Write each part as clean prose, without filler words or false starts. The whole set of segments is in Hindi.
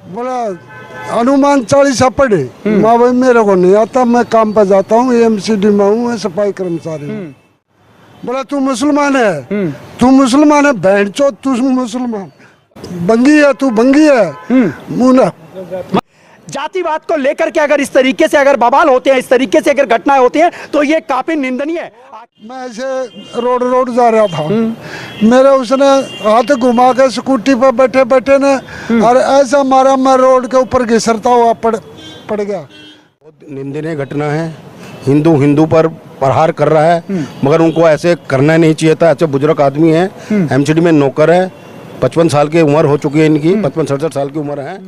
बोला अनुमान 40 पढ़े। माँ भाई मेरे को नहीं आता, मैं काम पर जाता हूँ, एमसीडी में हूँ, सफाई कर्मचारी हूँ। बोला तू मुसलमान है, तू मुसलमान है, बहन चो तू मुसलमान, बंगी है, तू बंगी है मुना। जातिवाद को लेकर के अगर इस तरीके से अगर बवाल होते हैं, इस तरीके से अगर घटनाएं होती हैं तो ये काफी निंदनीय है। मैं ऐसे रोड जा रहा था, मेरे उसने हाथ घुमा के स्कूटी पर बैठे बैठे ने और ऐसा मारा, मैं रोड के ऊपर घिसरता हुआ पड़ गया। बहुत निंदनीय घटना है। हिंदू पर प्रहार कर रहा है, मगर उनको ऐसे करना नहीं चाहिए था। ऐसे बुजुर्ग आदमी है, एमसीडी में नौकर है, 55 साल की उम्र हो चुकी है इनकी, 55-67 साल की उम्र है।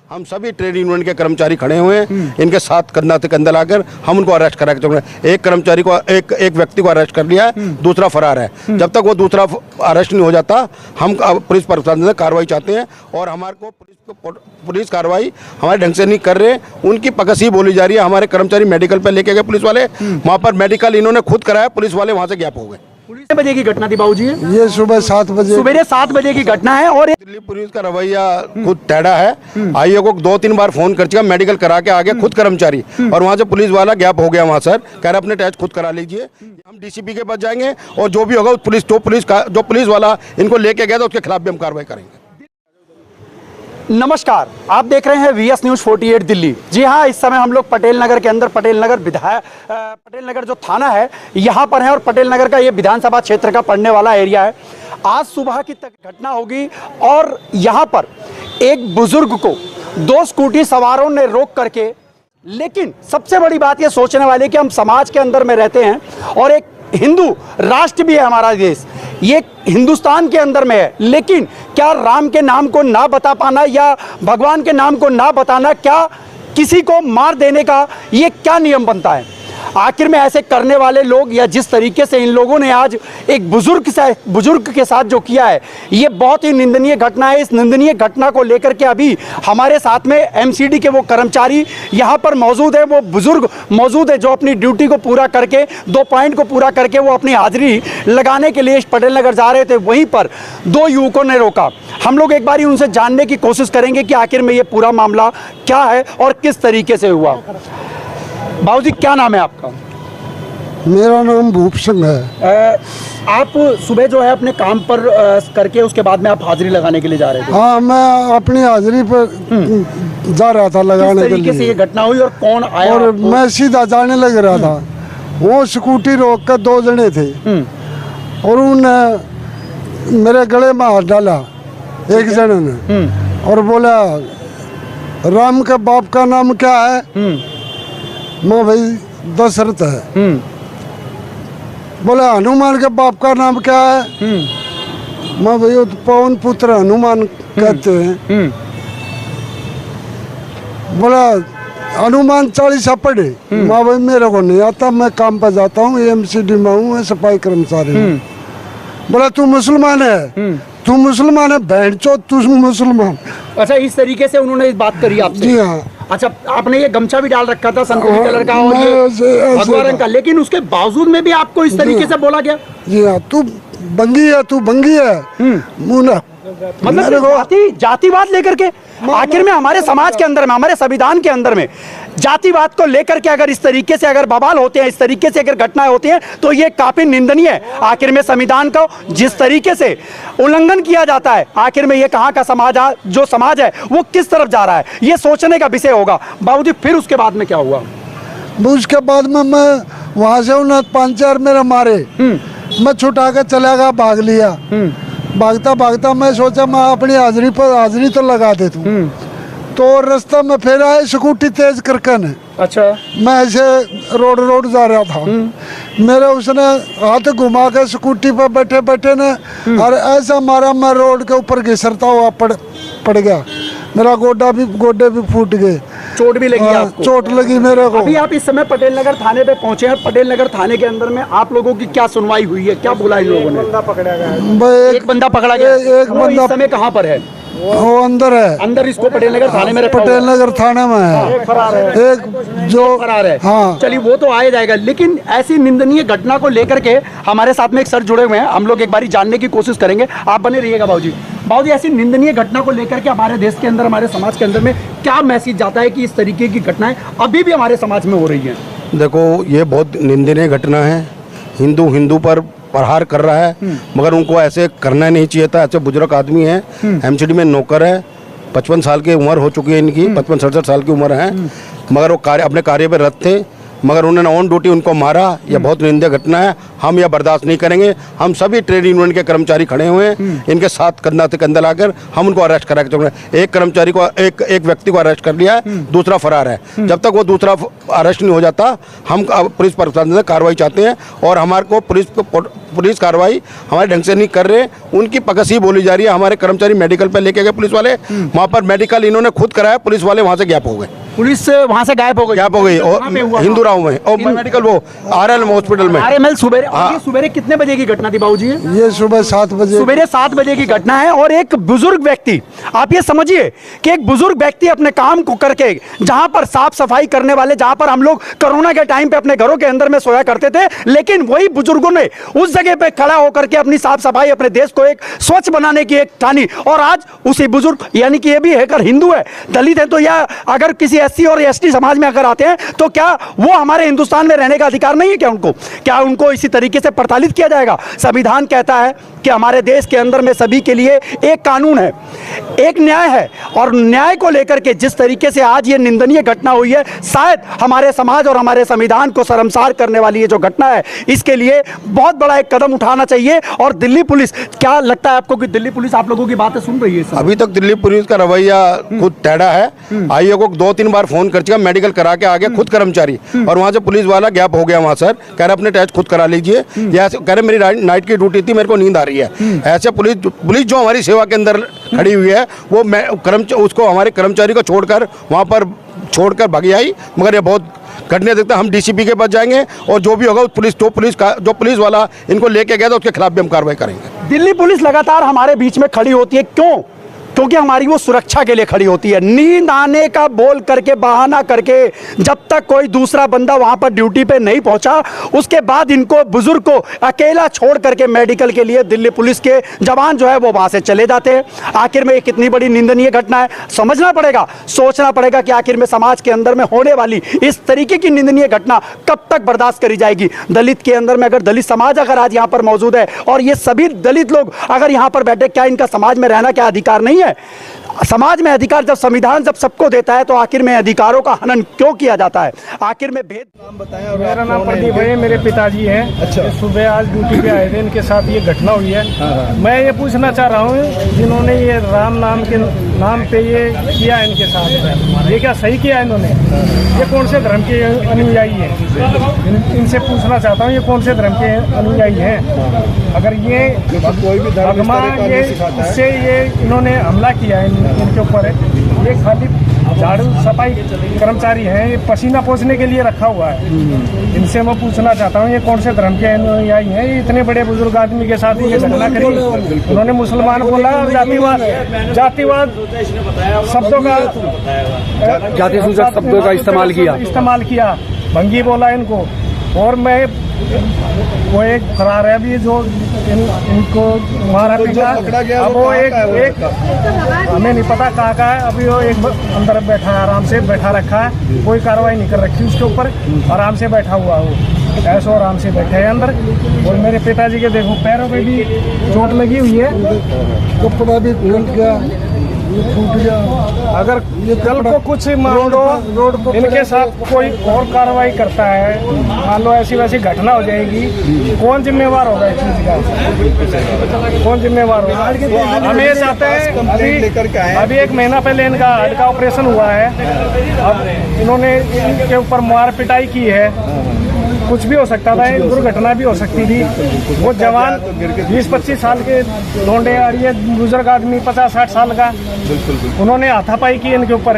हम सभी ट्रेड यूनियन के कर्मचारी खड़े हुए हैं, इनके साथ कंधा से कंधा लाकर हम उनको अरेस्ट करा के, एक कर्मचारी को एक व्यक्ति को अरेस्ट कर लिया है, दूसरा फरार है। जब तक वो दूसरा अरेस्ट नहीं हो जाता, हम पुलिस प्रशासन से कार्रवाई चाहते हैं। और हमारे को पुलिस कार्रवाई हमारे ढंग से नहीं कर रहे, उनकी पकसी बोली जा रही है। हमारे कर्मचारी मेडिकल पर लेके गए पुलिस वाले, वहाँ पर मेडिकल इन्होंने खुद कराया, पुलिस वाले वहाँ से गैप हो गए। कितने बजे की घटना थी बाबूजी? ये सुबह 7 बजे, सुबह 7 बजे की घटना है। और दिल्ली पुलिस का रवैया खुद टेढ़ा है। आईओ को 2-3 बार फोन कर चुका, मेडिकल करा के आ गया खुद कर्मचारी, और वहाँ से पुलिस वाला गैप हो गया वहाँ सर, कह रहे अपने टेस्ट खुद करा लीजिए। हम डीसीपी के पास जाएंगे और जो भी होगा जो पुलिस वाला इनको लेके गया था उसके खिलाफ भी हम कार्रवाई करेंगे। नमस्कार, आप देख रहे हैं VS News 48 दिल्ली। जी हाँ, इस समय हम लोग पटेल नगर के अंदर, पटेल नगर जो थाना है यहाँ पर है, और पटेल नगर का ये विधानसभा क्षेत्र का पड़ने वाला एरिया है। आज सुबह की घटना होगी और यहाँ पर एक बुजुर्ग को 2 स्कूटी सवारों ने रोक करके, लेकिन सबसे बड़ी बात ये सोचने वाली कि हम समाज के अंदर में रहते हैं और एक हिंदू राष्ट्र भी है हमारा देश, ये हिंदुस्तान के अंदर में है, लेकिन क्या राम के नाम को ना बता पाना या भगवान के नाम को ना बताना, क्या किसी को मार देने का ये क्या नियम बनता है? आखिर में ऐसे करने वाले लोग, या जिस तरीके से इन लोगों ने आज एक बुजुर्ग के साथ जो किया है, ये बहुत ही निंदनीय घटना है। इस निंदनीय घटना को लेकर के अभी हमारे साथ में एमसीडी के वो कर्मचारी यहाँ पर मौजूद है, वो बुजुर्ग मौजूद है जो अपनी ड्यूटी को पूरा करके, 2 पॉइंट को पूरा करके वो अपनी हाजिरी लगाने के लिए पटेल नगर जा रहे थे। वहीं पर 2 युवकों ने रोका। हम लोग एक बार उनसे जानने की कोशिश करेंगे कि आखिर में ये पूरा मामला क्या है और किस तरीके से हुआ। बाबूजी, क्या नाम है आपका? मेरा नाम भूप सिंह है। आप सुबह जो है अपने काम पर करके उसके बाद में आप हाजिरी लगाने के लिए जा रहे थे? हाँ, मैं अपनी हाजिरी पर जा रहा था लगाने के लिए। किस तरीके से ये घटना हुई और कौन आया? और मैं सीधा जाने लग रहा था, वो स्कूटी रोक कर 2 जने थे और उन्होंने मेरे गले में हाथ डाला, एक जने ने, और बोला राम के बाप का नाम क्या है? माँ भाई दशरथ है। बोला हनुमान के बाप का नाम क्या है? माँ भाई पवन पुत्र हनुमान कहते हैं। बोला अनुमान 40 पढ़े। माँ भाई मेरे को नहीं आता, मैं काम पर जाता हूँ, एमसीडी में हूँ, सफाई कर्मचारी हूँ। बोला तू मुसलमान है, तू मुसलमान है, बहन चो तू मुसलमान। अच्छा, इस तरीके से उन्होंने इस बात करी आपसे? जी हाँ। अच्छा, आपने ये गमछा भी डाल रखा था संतरी कलर का और ये भगवा रंग का, लेकिन उसके बावजूद में भी आपको इस तरीके से बोला गया? जी हाँ, तू बंगी है, तू बंगी है मुना। मतलब जातिवाद लेकर के, आखिर में हमारे समाज के अंदर में, हमारे संविधान के अंदर में जातिवाद को लेकर के अगर इस तरीके से अगर बवाल होते हैं, इस तरीके से अगर घटनाएं होती हैं तो ये काफी निंदनीय है। आखिर में संविधान का जिस तरीके से उल्लंघन किया जाता है, आखिर में ये कहाँ का समाज, जो समाज है वो किस तरफ जा रहा है, ये सोचने का विषय होगा। बाबूजी, फिर उसके बाद में क्या हुआ? उसके बाद में मैं वहाँ से उन्हें 5-4 मेरे मारे, मैं छुटा के चला गया, भाग लिया। भागता भागता मैं सोचा मैं अपनी हाजिरी तो लगा देता हूँ, तो रास्ता में फिर आए स्कूटी तेज करके ने। अच्छा। मैं ऐसे रोड जा रहा था, मेरे उसने हाथ घुमा के स्कूटी पर बैठे बैठे ने और ऐसा मारा, मैं रोड के ऊपर घिसरता हुआ पड़ गया। मेरा गोडे भी फूट गए, चोट भी लगी आपको? चोट लगी मेरे को। अभी आप इस समय पटेल नगर थाने पे पहुंचे हैं। पटेल नगर थाने के अंदर में आप लोगों की क्या सुनवाई हुई है, क्या बोला इन लोगों ने? एक बंदा पकड़ा गया। एक बंदा पकड़ा गया। एक बंदा इस समय कहाँ पर है? वो अंदर है, अंदर इसको पटेल नगर थाने में रखा हुआ पटेल नगर थाने में है। एक फरार है, एक जो फरार है। हाँ, चलिए वो तो आया जाएगा, लेकिन ऐसी निंदनीय घटना को लेकर के हमारे साथ में एक सर जुड़े हुए हैं, हम लोग एक बारी जानने की कोशिश करेंगे। आप बने रहिएगा बाबूजी। बाबूजी, ऐसी निंदनीय घटना को लेकर के हमारे देश के अंदर, हमारे समाज के अंदर में क्या मैसेज जाता है कि इस तरीके की घटनाएं अभी भी हमारे समाज में हो रही हैं? देखो, ये बहुत निंदनीय घटना है। हिंदू हिंदू पर प्रहार कर रहा है, मगर उनको ऐसे करना नहीं चाहिए था। ऐसे बुजुर्ग आदमी है, एमसीडी में नौकर है, 55 साल की उम्र हो चुकी है इनकी, 55-67 साल की उम्र है, मगर वो अपने कार्य पर रत थे, मगर उन्होंने ऑन ड्यूटी उनको मारा। यह बहुत निंदनीय घटना है, हम यह बर्दाश्त नहीं करेंगे। हम सभी ट्रेड यूनियन के कर्मचारी खड़े हुए हैं, इनके साथ कंधा से कंधा लाकर हम उनको अरेस्ट करा के, एक कर्मचारी को एक व्यक्ति को अरेस्ट कर लिया है, दूसरा फरार है। जब तक वो दूसरा अरेस्ट नहीं हो जाता, हम पुलिस प्रशासन से कार्रवाई चाहते हैं। और हमारे को पुलिस कार्रवाई हमारे ढंग से नहीं कर रहे, उनकी पकसी बोली जा रही है। हमारे कर्मचारी मेडिकल पे लेके गए पुलिस वाले, वहाँ पर मेडिकल इन्होंने खुद कराया, पुलिस वाले वहाँ से गैप हो गए, पुलिस वहां से गायब हो गई और हिंदू राव में और मेडिकल वो RLM हॉस्पिटल में। RML सुबेरे। ये सुबेरे कितने बजे की घटना थी बाबूजी? ये सुबह 7 बजे, सुबेरे 7 बजे की घटना है। और एक बुजुर्ग व्यक्ति, आप ये समझिए कि एक बुजुर्ग व्यक्ति अपने काम को करके, जहां पर साफ सफाई करने वाले, जहां पर हम लोग कोरोना के टाइम पे अपने घरों के अंदर में सोया करते थे, लेकिन वही बुजुर्गों ने उस जगह पे खड़ा होकर के अपनी साफ सफाई, अपने देश को एक स्वच्छ बनाने की एक ठानी। और आज उसी बुजुर्ग, यानी कि ये भी है हिंदू है, दलित है, तो या अगर किसी SC और ST समाज में अगर आते हैं तो क्या वो हमारे हिंदुस्तान में रहने का अधिकार नहीं है? क्या उनको इसी तरीके से प्रताड़ित किया जाएगा? संविधान कहता है कि हमारे देश के अंदर में सभी के लिए एक कानून है, एक न्याय है, और न्याय को लेकर के जिस तरीके से आज ये निंदनीय घटना हुई है, शायद हमारे समाज और हमारे संविधान को शर्मसार करने वाली ये जो घटना है, इसके लिए बहुत बड़ा एक कदम उठाना चाहिए। और दिल्ली पुलिस, क्या लगता है आपको कि दिल्ली पुलिस आप लोगों की बातें सुन रही है? अभी तक दिल्ली पुलिस का रवैया खुद टेढ़ा है। आईओ को 2-3 बार फोन कर चुका, मेडिकल करा के आ गया खुद कर्मचारी, और वहाँ से पुलिस वाला गैप हो गया वहाँ सर, कह रहे अपने टेस्ट खुद करा लीजिए, या कह रहे मेरी नाइट की ड्यूटी थी, मेरे को नींद आ रही है। ऐसे पुलिस जो हमारी सेवा के अंदर खड़ी हुई है, वो उसको हमारे कर्मचारी को छोड़कर वहाँ पर छोड़कर भागी आई। मगर ये बहुत घटने देखते, हम DCP के पास जाएंगे, और जो भी होगा जो पुलिस वाला इनको लेके गया था उसके खिलाफ भी हम कार्रवाई करेंगे। दिल्ली पुलिस लगातार हमारे बीच में खड़ी होती है, क्यों? क्योंकि हमारी वो सुरक्षा के लिए खड़ी होती है। नींद आने का बोल करके, बहाना करके, जब तक कोई दूसरा बंदा वहां पर ड्यूटी पे नहीं पहुंचा, उसके बाद इनको, बुजुर्ग को अकेला छोड़ करके मेडिकल के लिए दिल्ली पुलिस के जवान जो है वो वहां से चले जाते हैं। आखिर में ये कितनी बड़ी निंदनीय घटना है, समझना पड़ेगा, सोचना पड़ेगा कि आखिर में समाज के अंदर में होने वाली इस तरीके की निंदनीय घटना कब तक बर्दाश्त करी जाएगी। दलित के अंदर में अगर दलित समाज अगर आज यहाँ पर मौजूद है, और ये सभी दलित लोग अगर यहाँ पर बैठे, क्या इनका समाज में रहना क्या अधिकार नहीं है? समाज में अधिकार जब संविधान जब सबको देता है, तो आखिर में अधिकारों का हनन क्यों किया जाता है? आखिर में भेद। नाम बताएं। और मेरा नाम प्रदीप है, मेरे पिताजी हैं। अच्छा। सुबह आज ड्यूटी पे आए थे, इनके साथ ये घटना हुई है। मैं ये पूछना चाह रहा हूँ, जिन्होंने ये राम नाम के नाम पे ये किया इनके साथ, ये क्या सही किया इन्होंने? ये कौन से धर्म के अनुयायी हैं? इनसे पूछना चाहता हूँ, ये कौन से धर्म के अनुयायी हैं? अगर ये भगवान, ये इससे ये इन्होंने हमला किया है इनके ऊपर, ये खाली झाड़ू सफाई कर्मचारी हैं, ये पसीना पोंछने के लिए रखा हुआ है। इनसे मैं पूछना चाहता हूँ, ये कौन से धर्म के अनुयायी हैं? ये इतने बड़े बुजुर्ग आदमी के साथ ये घटना करी। उन्होंने मुसलमान बोला, जातिवाद शब्दों का, जाति सूचक शब्दों का इस्तेमाल किया, भंगी बोला इनको। और मैं, वो एक फरार है अभी जो इनको मारा पीटा, अब वो एक हमें नहीं पता कहाँ का है। अभी वो एक अंदर बैठा है, आराम से बैठा रखा है, कोई कार्रवाई नहीं कर रखी उसके ऊपर, आराम से बैठा हुआ हो, ऐसा आराम से बैठे है अंदर। और मेरे पिताजी के देखो पैरों पे भी चोट लगी हुई है, कपड़ा भी टूट गया, छूट गया। अगर कल को कुछ मान लो इनके साथ कोई और कार्रवाई करता है, मान लो ऐसी वैसी घटना हो जाएगी, कौन जिम्मेवार होगा इस चीज का? कौन जिम्मेवार होगा? हम ये चाहते हैं, अभी 1 महीना पहले इनका हार्ट का ऑपरेशन हुआ है, अब इन्होंने इनके ऊपर मार पिटाई की है, कुछ भी हो सकता था, दुर्घटना भी हो सकती थी। वो जवान 20-25 साल के लौंडे, और ये बुजुर्ग आदमी 50-60 साल का, उन्होंने हाथापाई की इनके ऊपर।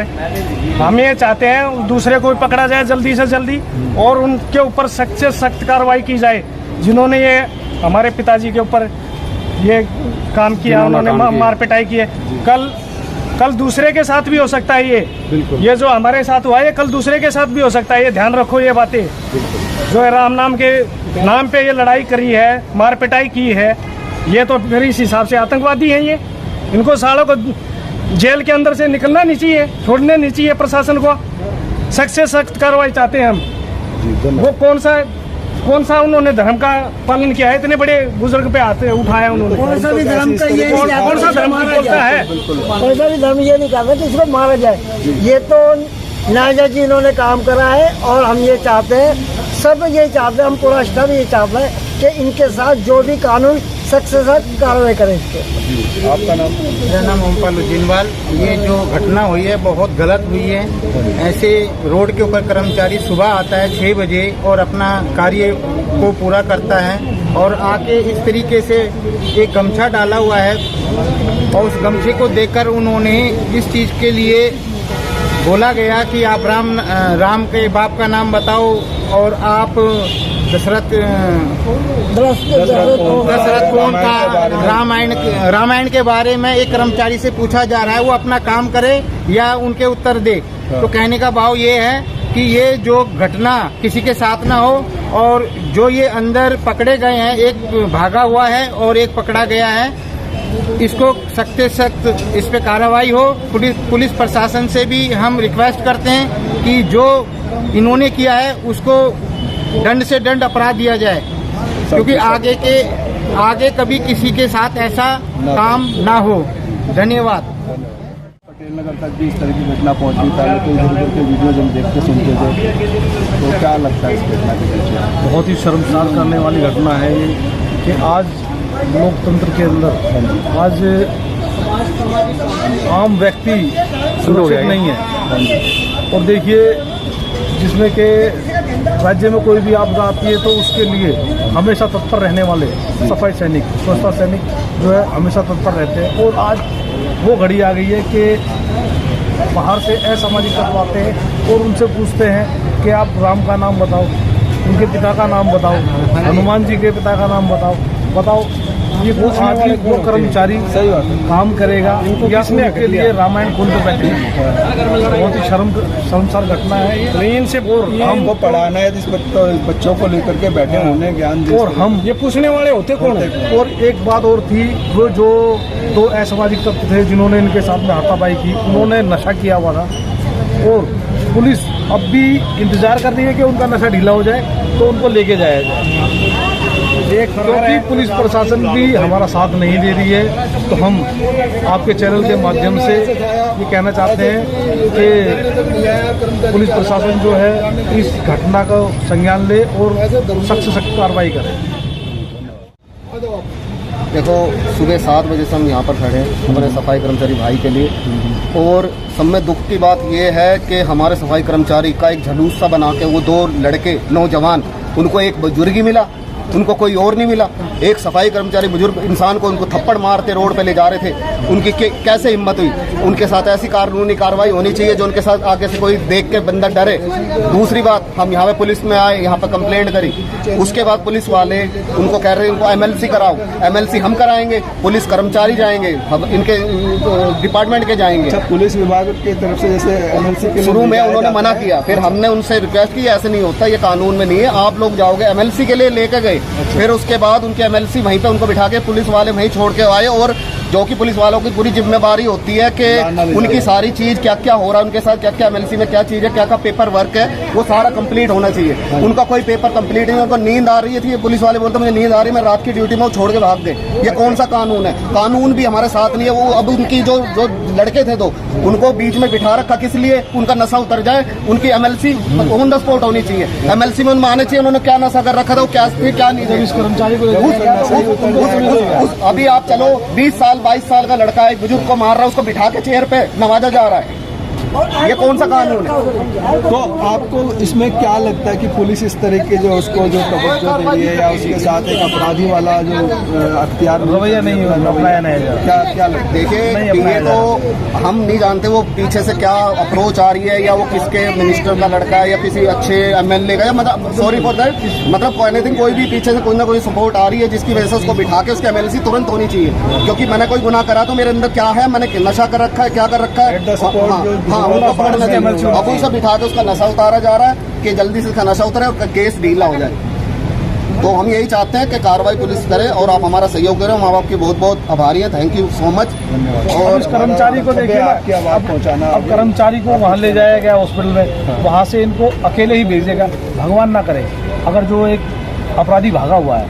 हम ये चाहते हैं दूसरे को भी पकड़ा जाए जल्दी से जल्दी, और उनके ऊपर सख्त से सख्त कार्रवाई की जाए, जिन्होंने ये हमारे पिताजी के ऊपर ये काम किया, उन्होंने मार पिटाई की है। कल कल दूसरे के साथ भी हो सकता है ये जो हमारे साथ हुआ है कल दूसरे के साथ भी हो सकता है। ये ध्यान रखो ये बातें। जो है राम नाम के नाम पे ये लड़ाई करी है, मार पिटाई की है, ये तो फिर इस हिसाब से आतंकवादी हैं ये। इनको सालों को जेल के अंदर से निकलना नहीं चाहिए, छोड़ने नहीं चाहिए प्रशासन को। सख्त से सख्त कार्रवाई चाहते हैं हम। वो कौन सा उन्होंने धर्म का पालन किया है? इतने बड़े बुजुर्ग पे हाथ उठाया उन्होंने। कौन सा भी धर्म का ये कौन सा धर्म बोलता है? कौन सा भी धर्म ये नहीं कहता कि इसको मारा जाए। ये तो नायजा जी इन्होंने काम करा है और हम ये चाहते हैं, सब ये चाहते हैं, हम पूरा स्टाफ ये चाहता है कि इनके साथ जो भी कानून सख्त से सख्त कार्रवाई करें इसके। आपका नाम? मेरा नाम ओमपाल उज्जिनवाल। ये जो घटना हुई है बहुत गलत हुई है। ऐसे रोड के ऊपर कर्मचारी सुबह आता है 6 बजे और अपना कार्य को पूरा करता है और आके इस तरीके से एक गमछा डाला हुआ है और उस गमछे को देखकर उन्होंने इस चीज़ के लिए बोला गया कि आप राम के बाप का नाम बताओ और आप दशरथ कौन था। रामायण के बारे में एक कर्मचारी से पूछा जा रहा है, वो अपना काम करे या उनके उत्तर दे। तो कहने का भाव ये है कि ये जो घटना किसी के साथ ना हो और जो ये अंदर पकड़े गए हैं, एक भागा हुआ है और एक पकड़ा गया है, इसको सख्त से सख्त इस पे कार्रवाई हो। पुलिस प्रशासन से भी हम रिक्वेस्ट करते हैं कि जो इन्होंने किया है उसको दंड से दंड अपराध दिया जाए, क्योंकि आगे कभी किसी के साथ ऐसा काम ना हो। धन्यवाद। पटेल नगर तक भी इस तरह की घटना पहुंची, पहले तो इधर उधर के वीडियोज हम देखते सुनते थे, तो क्या लगता है इस घटना के पीछे? बहुत ही शर्मसार करने वाली घटना है ये कि आज लोकतंत्र के अंदर आज आम व्यक्ति सुरक्षित नहीं है। और देखिए, जिसमें कि राज्य में कोई भी आपदा आती है तो उसके लिए हमेशा तत्पर रहने वाले सफाई सैनिक, स्वच्छता सैनिक जो है हमेशा तत्पर रहते हैं। और आज वो घड़ी आ गई है कि बाहर से असामाजिक तत्व आते हैं और उनसे पूछते हैं कि आप राम का नाम बताओ, उनके पिता का नाम बताओ, हनुमान जी के पिता का नाम बताओ। ये वो आदमी वो कर्मचारी काम करेगा या उसके लिए रामायण खोल कर बैठे। बहुत ही शर्मसार घटना है। इनसे हमको पढ़ाना है, इस बच्चों को लेकर के बैठे होने ज्ञान दे, और हम ये पूछने वाले होते कौन है? और एक बात और थी, वो जो 2 असामाजिक तत्व थे जिन्होंने इनके साथ में हाथापाई की, उन्होंने नशा किया हुआ था और पुलिस अब भी इंतजार कर रही है कि उनका नशा ढीला हो जाए तो उनको लेके जाया जाए। क्योंकि पुलिस प्रशासन भी हमारा साथ नहीं दे रही है, तो हम आपके चैनल के माध्यम से ये कहना चाहते हैं कि पुलिस प्रशासन जो है इस घटना का संज्ञान ले और सख्त से सख्त कार्रवाई करे। देखो, सुबह 7 बजे से हम यहाँ पर खड़े हैं हमारे सफाई कर्मचारी भाई के लिए, और सब में दुख की बात ये है कि हमारे सफाई कर्मचारी का एक जुलूस सा बना के वो 2 लड़के नौजवान, उनको एक बुजुर्ग ही मिला, उनको कोई और नहीं मिला। एक सफाई कर्मचारी बुजुर्ग इंसान को उनको थप्पड़ मारते रोड पे ले जा रहे थे, उनकी कैसे हिम्मत हुई? उनके साथ ऐसी कानूनी कार्रवाई होनी चाहिए जो उनके साथ आगे से कोई देख के बंदा डरे। दूसरी बात, हम यहाँ पे पुलिस में आए, यहाँ पे कंप्लेंट करी, उसके बाद पुलिस वाले उनको कह रहे हैं उनको MLC कराओ। MLC हम कराएंगे, पुलिस कर्मचारी जाएंगे, इनके डिपार्टमेंट के जाएंगे। पुलिस विभाग की तरफ से जैसे MLC के शुरू में उन्होंने मना किया, फिर हमने उनसे रिक्वेस्ट की ऐसे नहीं होता, ये कानून में नहीं है, आप लोग जाओगे। MLC के लिए लेके गए, फिर उसके बाद उनके MLC वहीं पे उनको बिठा के पुलिस वाले वहीं छोड़ के आए, और जो कि पुलिस वालों की पूरी जिम्मेदारी होती है कि उनकी सारी चीज क्या क्या हो रहा है, उनके साथ क्या क्या MLC में क्या चीज है, क्या क्या पेपर वर्क है, वो सारा कंप्लीट होना चाहिए। उनका कोई पेपर कंप्लीट नहीं, उनको नींद आ रही थी, पुलिस वाले बोलते मुझे नींद आ रही है, मैं रात की ड्यूटी में छोड़ के भाग गए। ये कौन सा कानून है? कानून भी हमारे साथ नहीं है। वो अब उनकी जो लड़के थे तो उनको बीच में बिठा रखा किस लिए? उनका नशा उतर जाए, उनकी MLC ऑन द स्पॉट होनी चाहिए। MLC में उनमें आने चाहिए उन्होंने क्या नशा कर रखा था, वो क्या नहीं थे। कर्मचारी को अभी आप चलो, 20 साल 22 साल का लड़का एक बुजुर्ग को मार रहा है, उसको बिठा के चेयर पे नवाजा जा रहा है। ये कौन सा कानून है? तो आपको इसमें क्या लगता है कि पुलिस इस तरह के जो उसको जो तवज्जो दे रही है या उसके साथ एक अपराधी वाला जो अख्तियार रवैया नहीं अपनाया नहीं जा रहा। क्या लगता है? देखिए ये तो हम नहीं जानते वो पीछे से क्या अप्रोच आ रही है, या वो किसके मिनिस्टर का लड़का है या किसी अच्छे एमएलए का, या मतलब सॉरी फॉर दैट, मतलब एनीथिंग, कोई भी पीछे से कोई ना कोई सपोर्ट आ रही है जिसकी वजह से उसको बिठा के उसकी एमएलसी तुरंत होनी चाहिए। क्योंकि मैंने कोई गुनाह करा तो मेरे अंदर क्या है, मैंने नशा कर रखा है, क्या कर रखा है, हाँ उनको पकड़ना चाहिए। अब उसे बिठा के उसका नशा उतारा जा रहा है कि जल्दी से उसका नशा उतरे और केस ढीला हो जाए। तो हम यही चाहते हैं कि कार्रवाई पुलिस करे और आप हमारा सहयोग करें। माँ बाप के बहुत बहुत आभारी हैं, थैंक यू सो मच। और इस कर्मचारी को देखिए आपकी आवाज़ पहुंचाना, अब कर्मचारी को वहाँ ले जाया गया हॉस्पिटल में, वहाँ से इनको अकेले ही भेजेगा। भगवान ना करे अगर जो एक अपराधी भागा हुआ है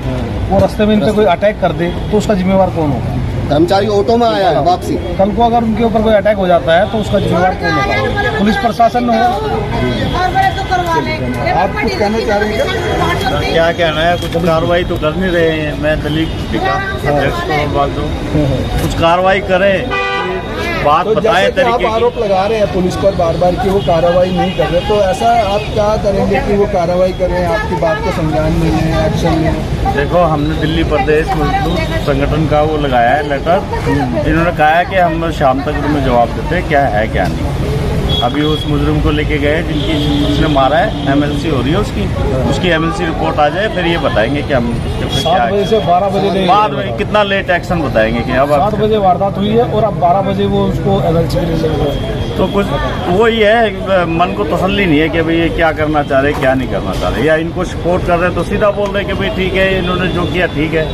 वो रास्ते में इन पे कोई अटैक कर दे तो उसका जिम्मेवार कौन होगा? कर्मचारी ऑटो में आया है वापसी, कल को अगर उनके ऊपर कोई अटैक हो जाता है तो उसका जिम्मेवार कौन होगा? पुलिस प्रशासन होगा। आप कुछ कहना चाह रहे हैं क्या कहना है? कुछ कार्रवाई तो कर नहीं रहे हैं। मैं दलित टिका अध्यक्ष को बात दूं, कुछ कार्रवाई करें, बात तो बताए जैसे कि आप तरीके आरोप लगा रहे हैं पुलिस पर बार बार कि वो कार्रवाई नहीं कर रहे, तो ऐसा आप क्या करेंगे कि वो कार्रवाई करें, आपकी बात को संज्ञान में लें, एक्शन लें? देखो, हमने दिल्ली प्रदेश मजदूर संगठन का वो लगाया है लेटर। इन्होंने कहा है कि हम शाम तक तुम्हें जवाब देते हैं क्या है क्या नहीं। अभी उस मुजरिम को लेके गए जिनकी उसने मारा है, एमएलसी हो रही है उसकी एमएलसी रिपोर्ट आ जाए फिर ये बताएंगे कि हम 7 बजे से 12 बजे बाद में कितना लेट एक्शन बताएंगे कि अब 7 बजे वारदात हुई है और अब 12 बजे वो उसको एमएलसी के लिए ले गए। तो कुछ वही है, मन को तसल्ली नहीं है कि भाई ये क्या करना चाह रहे क्या नहीं करना चाह रहे, या इनको सपोर्ट कर रहे हैं तो सीधा बोल रहे हैं कि भाई ठीक है इन्होंने जो किया ठीक है।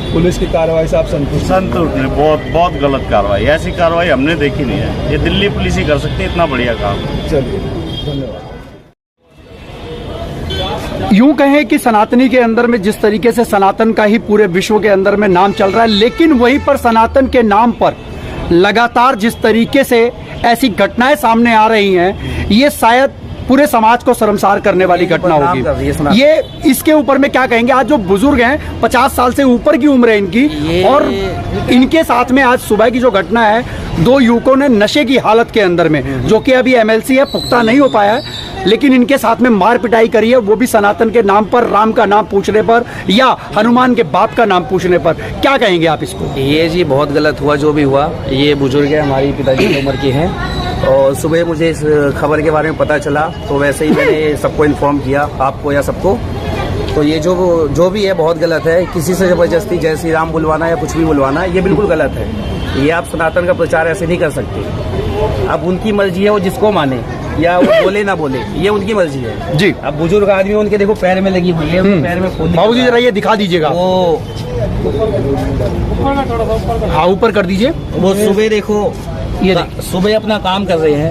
पुलिस की कार्रवाई से आप संतुष्ट? नहीं, बहुत गलत कार्रवाई, ऐसी कार्रवाई हमने देखी नहीं है। ये दिल्ली पुलिस ही कर सकती है इतना बढ़िया काम। चलिए, धन्यवाद। यूं कहें कि सनातनी के अंदर में जिस तरीके से सनातन का ही पूरे विश्व के अंदर में नाम चल रहा है, लेकिन वहीं पर सनातन के नाम पर लगातार जिस तरीके से ऐसी घटनाएं सामने आ रही हैं, ये शायद पूरे समाज को शर्मसार करने वाली घटना होगी। ये इसके ऊपर में क्या कहेंगे? आज जो बुजुर्ग हैं 50 साल से ऊपर की उम्र है इनकी, और इनके साथ में आज सुबह की जो घटना है, 2 युवकों ने नशे की हालत के अंदर में, जो कि अभी एमएलसी है, पुख्ता नहीं हो पाया है, लेकिन इनके साथ में मार पिटाई करी है, वो भी सनातन के नाम पर, राम का नाम पूछने पर या हनुमान के बाप का नाम पूछने पर। क्या कहेंगे आप इसको? ये जी बहुत गलत हुआ जो भी हुआ। ये बुजुर्ग है, हमारी पिताजी की उम्र के हैं, और सुबह मुझे इस खबर के बारे में पता चला तो वैसे ही मैंने सबको इन्फॉर्म किया, आपको या सबको। तो ये जो भी है बहुत गलत है। किसी से ज़बरदस्ती जय श्री राम बुलवाना या कुछ भी बुलवाना, ये बिल्कुल गलत है। ये आप सनातन का प्रचार ऐसे नहीं कर सकते। अब उनकी मर्जी है, वो जिसको माने या वो बोले ना बोले, ये उनकी मर्जी है जी। अब बुजुर्ग आदमी उनके देखो पैर में लगी हुई है, पैर में खून। बाबूजी जरा ये दिखा दीजिएगा, वो हाँ ऊपर कर दीजिए। वो सुबह देखो, ये सुबह अपना काम कर रहे हैं,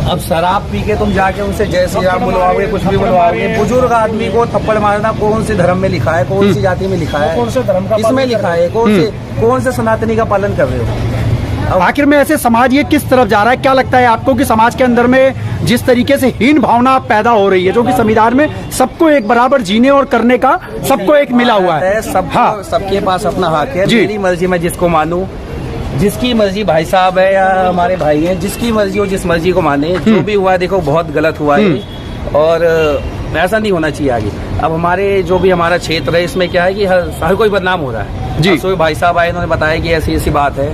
अब शराब पी के तुम जाके उनसे जय श्री राम बुलवाओगे, कुछ भी बुलवाओगे। बुजुर्ग आदमी को थप्पड़ मारना कौन से धर्म में लिखा है, कौन सी जाति में लिखा है, कौन से धर्म का इसमें लिखा है, कौन से सनातनी का पालन कर रहे हो? आखिर में ऐसे समाज ये किस तरफ जा रहा है? क्या लगता है आपको कि समाज के अंदर में जिस तरीके से हीन भावना पैदा हो रही है, जो कि संविधान में सबको एक बराबर जीने और करने का सबको एक मिला हुआ है, सबके पास अपना हक है। मेरी मर्जी मैं जिसको मानूं, जिसकी मर्जी भाई साहब है या हमारे भाई हैं, जिसकी मर्जी हो जिस मर्जी को माने। जो भी हुआ देखो बहुत गलत हुआ है, और ऐसा नहीं होना चाहिए आगे। अब हमारे जो भी हमारा क्षेत्र है, इसमें क्या है कि हर कोई बदनाम हो रहा है जी। तो भाई साहब आए, उन्होंने बताया कि ऐसी ऐसी बात है,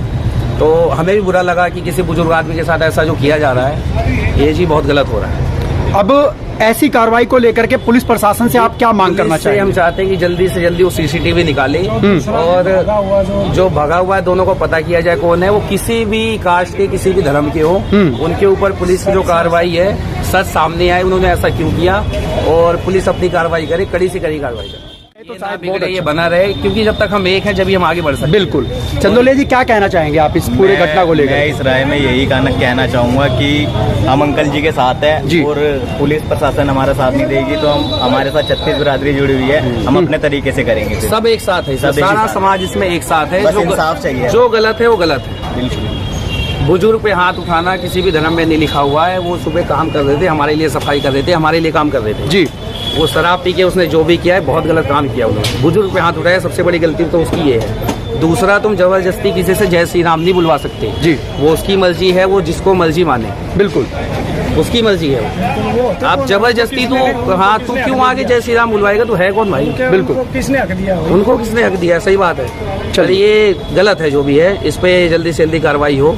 तो हमें भी बुरा लगा कि किसी बुजुर्ग आदमी के साथ ऐसा जो किया जा रहा है, ये जी बहुत गलत हो रहा है। अब ऐसी कार्रवाई को लेकर के पुलिस प्रशासन से आप क्या मांग करना चाहिए? हम चाहते हैं कि जल्दी से जल्दी वो सीसीटीवी निकाले और जो भगा हुआ है दोनों को पता किया जाए कौन है। वो किसी भी कास्ट के, किसी भी धर्म के हो, उनके ऊपर पुलिस की जो कार्रवाई है, सच सामने आए उन्होंने ऐसा क्यों किया, और पुलिस अपनी कार्रवाई करे, कड़ी से कड़ी कार्रवाई करे, तो शायद बिगड़े ये बना रहे, क्योंकि जब तक हम एक हैं जब हम आगे बढ़ सकते। बिल्कुल। चंदोले जी क्या कहना चाहेंगे आप इस पूरे घटना को लेकर? मैं इस राय में यही कहना चाहूँगा कि हम अंकल जी के साथ हैं, और पुलिस प्रशासन हमारा साथ नहीं देगी तो हमारे साथ 36 बिरादरी जुड़ी हुई है, हम अपने तरीके से करेंगे। सब एक साथ है, सारा समाज इसमें एक साथ है। जो इंसाफ चाहिए, जो गलत है वो गलत है। बिल्कुल। बुजुर्ग पे हाथ उठाना किसी भी धर्म में नहीं लिखा हुआ है। वो सुबह काम कर रहे थे, हमारे लिए सफाई कर रहे थे, हमारे लिए काम कर रहे थे जी। वो शराब पी के उसने जो भी किया है बहुत गलत काम किया उन्होंने। बुजुर्ग पे हाथ उठाया, सबसे बड़ी गलती तो उसकी ये है। दूसरा, तुम जबरदस्ती किसी से जय श्री राम नहीं बुलवा सकते जी। वो उसकी मर्जी है, वो जिसको मर्जी माने, बिल्कुल उसकी मर्जी है वो। आप जबरदस्ती तो, हाँ तू क्यों आगे जय श्री राम बुलवाएगा? तो है कौन भाई? बिल्कुल, किसने हक दिया? उनको किसने हक दिया? सही बात है। चलिए, ये गलत है जो भी है, इस पे जल्दी से जल्दी कार्रवाई हो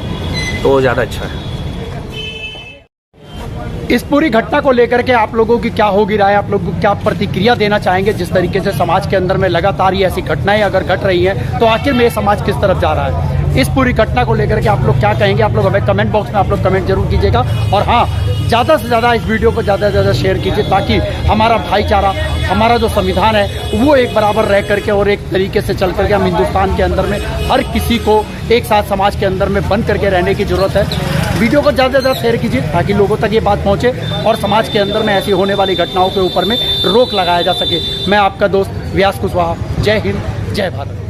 तो ज्यादा अच्छा है। इस पूरी घटना को लेकर के आप लोगों की क्या होगी राय? आप लोग क्या प्रतिक्रिया देना चाहेंगे? जिस तरीके से समाज के अंदर में लगातार ये ऐसी घटनाएं अगर घट रही हैं तो आखिर में ये समाज किस तरफ जा रहा है? इस पूरी घटना को लेकर के आप लोग क्या कहेंगे? आप लोग हमें कमेंट बॉक्स में आप लोग कमेंट जरूर कीजिएगा। और हाँ, ज़्यादा से ज़्यादा इस वीडियो को ज़्यादा से ज़्यादा शेयर कीजिए ताकि हमारा भाईचारा, हमारा जो संविधान है वो एक बराबर रह करके और एक तरीके से चल करके हम हिंदुस्तान के अंदर में हर किसी को एक साथ समाज के अंदर में बन करके रहने की ज़रूरत है। वीडियो को ज़्यादा से ज़्यादा शेयर कीजिए ताकि लोगों तक ये बात पहुँचे और समाज के अंदर में ऐसी होने वाली घटनाओं के ऊपर में रोक लगाया जा सके। मैं आपका दोस्त व्यास कुशवाहा। जय हिंद, जय भारत।